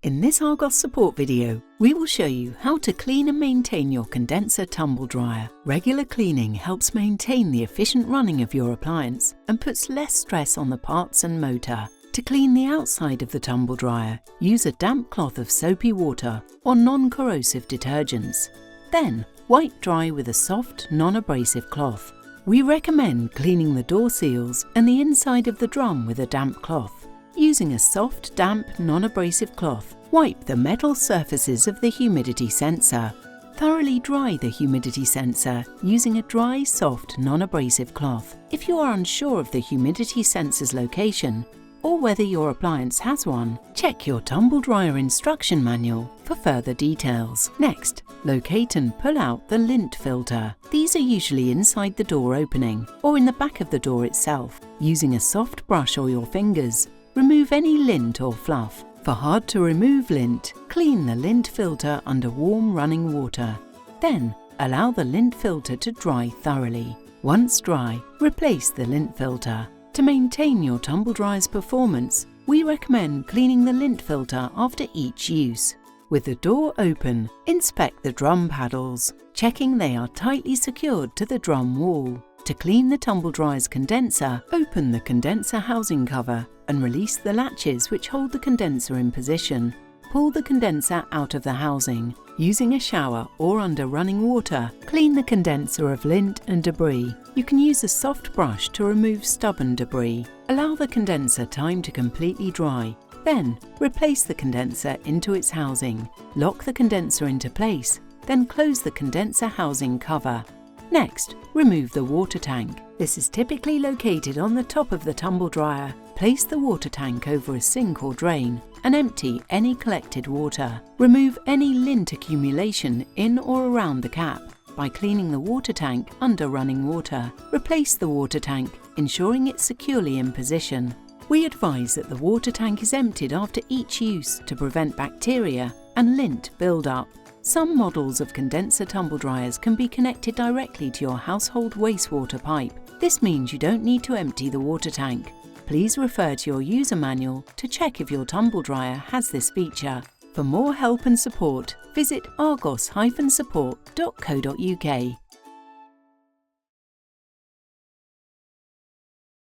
In this Argos Support video, we will show you how to clean and maintain your condenser tumble dryer. Regular cleaning helps maintain the efficient running of your appliance and puts less stress on the parts and motor. To clean the outside of the tumble dryer, use a damp cloth of soapy water or non-corrosive detergents. Then, wipe dry with a soft, non-abrasive cloth. We recommend cleaning the door seals and the inside of the drum with a damp cloth. Using a soft, damp, non-abrasive cloth, wipe the metal surfaces of the humidity sensor. Thoroughly dry the humidity sensor using a dry, soft, non-abrasive cloth. If you are unsure of the humidity sensor's location, or whether your appliance has one, check your tumble dryer instruction manual for further details. Next, locate and pull out the lint filter. These are usually inside the door opening or in the back of the door itself. Using a soft brush or your fingers, remove any lint or fluff. For hard to remove lint, clean the lint filter under warm running water. Then, allow the lint filter to dry thoroughly. Once dry, replace the lint filter. To maintain your tumble dryer's performance, we recommend cleaning the lint filter after each use. With the door open, inspect the drum paddles, checking they are tightly secured to the drum wall. To clean the tumble dryer's condenser, open the condenser housing cover and release the latches which hold the condenser in position. Pull the condenser out of the housing. Using a shower or under running water, clean the condenser of lint and debris. You can use a soft brush to remove stubborn debris. Allow the condenser time to completely dry. Then, replace the condenser into its housing. Lock the condenser into place, then close the condenser housing cover. Next, remove the water tank. This is typically located on the top of the tumble dryer. Place the water tank over a sink or drain and empty any collected water. Remove any lint accumulation in or around the cap by cleaning the water tank under running water. Replace the water tank, ensuring it's securely in position. We advise that the water tank is emptied after each use to prevent bacteria and lint build-up. Some models of condenser tumble dryers can be connected directly to your household wastewater pipe. This means you don't need to empty the water tank. Please refer to your user manual to check if your tumble dryer has this feature. For more help and support, visit argos-support.co.uk.